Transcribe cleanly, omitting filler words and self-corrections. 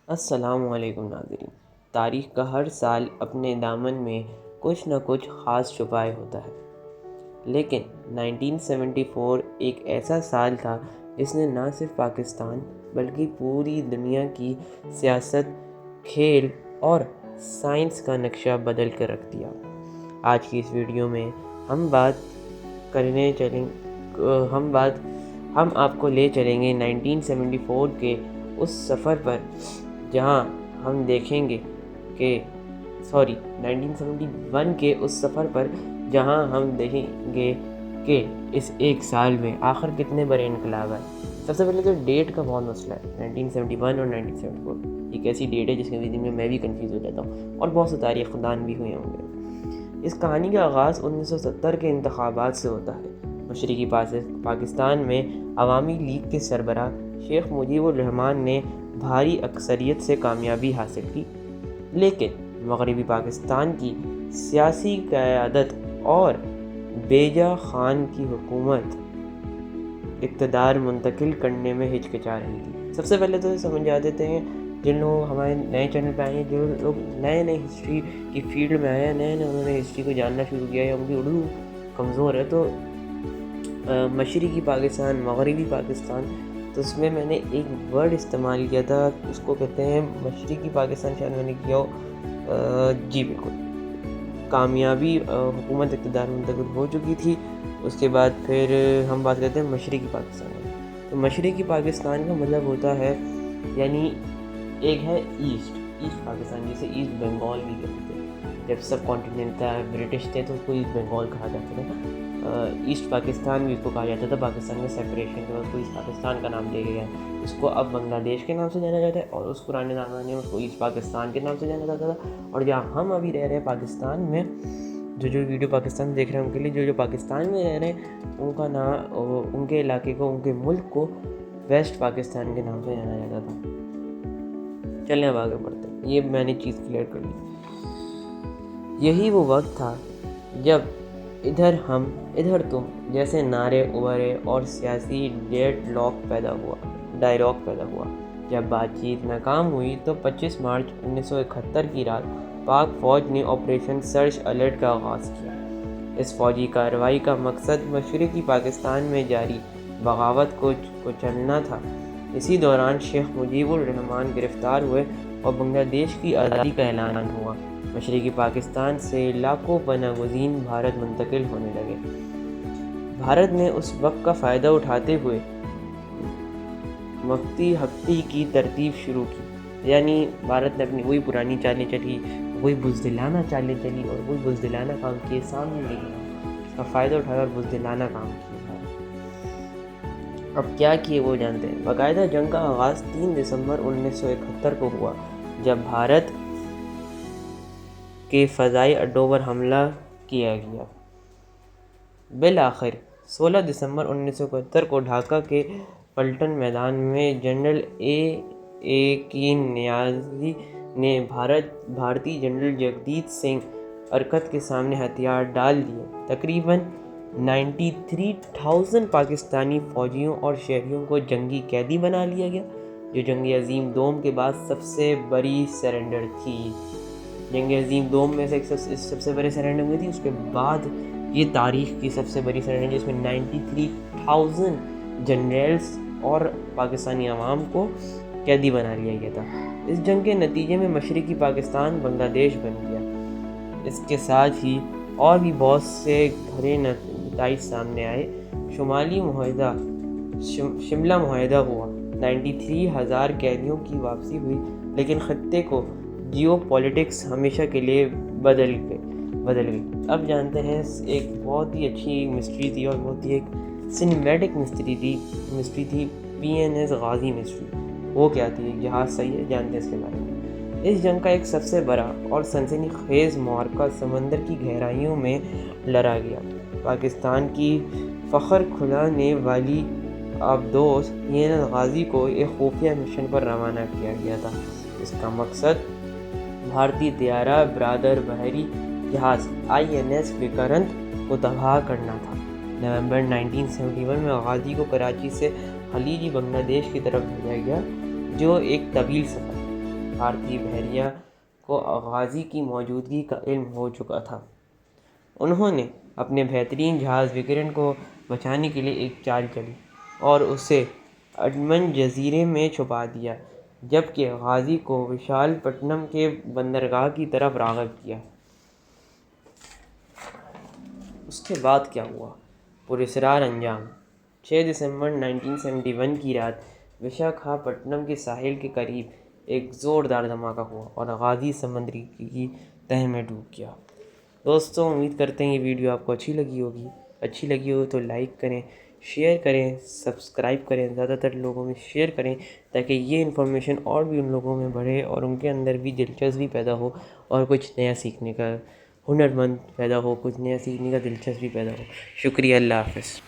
السلام علیکم ناظرین۔ تاریخ کا ہر سال اپنے دامن میں کچھ نہ کچھ خاص چھپائے ہوتا ہے، لیکن 1974 ایک ایسا سال تھا جس نے نہ صرف پاکستان بلکہ پوری دنیا کی سیاست، کھیل اور سائنس کا نقشہ بدل کر رکھ دیا۔ آج کی اس ویڈیو میں ہم آپ کو لے چلیں گے 1974 کے اس سفر پر جہاں ہم دیکھیں گے کہ 1971 کے اس سفر پر جہاں ہم دیکھیں گے کہ اس ایک سال میں آخر کتنے بڑے انقلاب آئے۔ سب سے پہلے تو ڈیٹ کا بہت مسئلہ ہے، 1971 اور 1974 ایک ایسی ڈیٹ ہے جس کے میں بھی کنفیوز ہو جاتا ہوں، اور بہت سے تاریخ دان بھی ہوئے ہوں گے۔ اس کہانی کا آغاز 1970 کے انتخابات سے ہوتا ہے۔ مشرقی پاکستان میں عوامی لیگ کے سربراہ شیخ مجیب الرحمان نے بھاری اکثریت سے کامیابی حاصل کی، لیکن مغربی پاکستان کی سیاسی قیادت اور بیجا خان کی حکومت اقتدار منتقل کرنے میں ہچکچا رہی تھی۔ سب سے پہلے تو سمجھ جا دیتے ہیں جن لوگ ہمارے نئے چینل پہ آئے ہیں، جو لوگ نئے ہسٹری کی فیلڈ میں آئے ہیں، نئے انہوں نے ہسٹری کو جاننا شروع کیا ہے، ان کی اردو کمزور ہے، تو مشرقی پاکستان، مغربی پاکستان، تو اس میں نے ایک ورڈ استعمال کیا تھا، اس کو کہتے ہیں مشرقی پاکستان، شاید میں نے کیا ہو، جی بالکل، کامیابی حکومت اقتدار منتقل ہو چکی تھی۔ اس کے بعد پھر ہم بات کرتے ہیں مشرقی پاکستان میں۔ تو مشرقی پاکستان کا مطلب ہوتا ہے، یعنی ایک ہے ایسٹ پاکستان، جسے ایسٹ بنگال بھی کہتے تھے۔ جب سب کانٹیننٹ تھا، برٹش تھے، تو اس کو ایسٹ بنگال کہا جاتا تھا۔ ایسٹ پاکستان بھی اس کو کہا جاتا تھا۔ پاکستان میں سپریشن کے بعد اس کو ایسٹ پاکستان کا نام دیا گیا ہے۔ اس کو اب بنگلہ دیش کے نام سے جانا جاتا ہے، اور اس پرانے زمانے میں اس کو ایسٹ پاکستان کے نام سے جانا جاتا تھا۔ اور جہاں ہم ابھی رہ رہے ہیں پاکستان میں، جو ویڈیو پاکستان دیکھ رہے ہیں ان کے لیے، جو پاکستان میں رہ رہے ہیں ان کا نام، ان کے علاقے کو، ان کے ملک کو ویسٹ پاکستان کے نام سے جانا جاتا تھا۔ چلیں اب آگے بڑھتے ہیں، یہ میں نے چیز کلیئر کر لی۔ یہی وہ وقت تھا جب ادھر ہم ادھر تم جیسے نعرے ابھرے اور سیاسی ڈیڈ لاک پیدا ہوا۔ جب بات چیت ناکام ہوئی تو 25 مارچ 1971 کی رات پاک فوج نے آپریشن سرچ الرٹ کا آغاز کیا۔ اس فوجی کارروائی کا مقصد مشرقی پاکستان میں جاری بغاوت کو کچلنا تھا۔ اسی دوران شیخ مجیب الرحمان گرفتار ہوئے اور بنگلہ دیش کی آزادی کا اعلان ہوا۔ مشرقی پاکستان سے لاکھوں پناہ گزین بھارت منتقل ہونے لگے۔ بھارت نے اس وقت کا فائدہ اٹھاتے ہوئے مفتی ہفتی کی ترتیب شروع کی، یعنی بھارت نے اپنی وہی پرانی چالیں چلی، وہی بزدلانہ چالیں چلی اور وہی بزدلانہ کام کیے، سامنے نہیں، اس کا فائدہ اٹھایا اور بزدلانہ کام کیا۔ اب کیا کیے وہ جانتے ہیں۔ باقاعدہ جنگ کا آغاز 3 دسمبر 1971 کو ہوا، جب بھارت کے فضائی اڈوں پر حملہ کیا گیا۔ بالآخر 16 دسمبر 1971 کو ڈھاکہ کے پلٹن میدان میں جنرل اے کے نیازی نے بھارتی جنرل جگدیپ سنگھ ارکت کے سامنے ہتھیار ڈال دیے۔ تقریباً 93,000 پاکستانی فوجیوں اور شہریوں کو جنگی قیدی بنا لیا گیا، جو جنگ عظیم دوم کے بعد سب سے بڑی سرنڈر تھی۔ جنگ عظیم دوم میں سے سب سے بڑی سرنڈر ہوئی تھی، اس کے بعد یہ تاریخ کی سب سے بڑی سرنڈر، جس میں 93,000 جنرلز اور پاکستانی عوام کو قیدی بنا لیا گیا تھا۔ اس جنگ کے نتیجے میں مشرقی پاکستان بنگلہ دیش بن گیا۔ اس کے ساتھ ہی اور بھی بہت سے گھرے نتائج سامنے آئے۔ شملہ معاہدہ ہوا، 93,000 قیدیوں کی واپسی ہوئی، لیکن خطے کو جیو پولیٹکس ہمیشہ کے لیے بدل گئی۔ اب جانتے ہیں، ایک بہت ہی اچھی مسٹری تھی اور بہت ہی ایک سنیمیٹک مسٹری تھی، PNS غازی مسٹری۔ وہ کیا تھی؟ ایک جہاز صحیح ہے، جانتے ہیں اس کے بارے میں۔ اس جنگ کا ایک سب سے بڑا اور سنسنی خیز معرکہ سمندر کی گہرائیوں میں لڑا گیا۔ پاکستان کی فخر کھلانے والی آبدوز PNS غازی کو ایک خفیہ مشن پر روانہ کیا گیا تھا۔ اس کا مقصد بھارتی طیارہ بردار بحری جہاز INS وکرانت کو تباہ کرنا تھا۔ نومبر 1971 میں غازی کو کراچی سے خلیجی بنگلہ دیش کی طرف بھیجا گیا، جو ایک طویل سفر۔ بھارتی بحریہ کو غازی کی موجودگی کا علم ہو چکا تھا۔ انہوں نے اپنے بہترین جہاز وکرن کو بچانے کے لیے ایک چال چلی اور اسے انڈمان جزیرے میں چھپا دیا، جبکہ غازی کو وشال پٹنم کے بندرگاہ کی طرف راغب کیا۔ اس کے بعد کیا ہوا؟ پراسرار انجام: 6 دسمبر 1971 کی رات وشاکھاپٹنم کے ساحل کے قریب ایک زوردار دھماکہ ہوا اور غازی سمندر کی تہہ میں ڈوب گیا۔ دوستوں، امید کرتے ہیں یہ ویڈیو آپ کو اچھی لگی ہو تو لائک کریں، شیئر کریں، سبسکرائب کریں، زیادہ تر لوگوں میں شیئر کریں تاکہ یہ انفارمیشن اور بھی ان لوگوں میں بڑھے اور ان کے اندر بھی دلچسپی پیدا ہو اور کچھ نیا سیکھنے کا ہنر مند پیدا ہو، کچھ نیا سیکھنے کا دلچسپی پیدا ہو۔ شکریہ، اللہ حافظ۔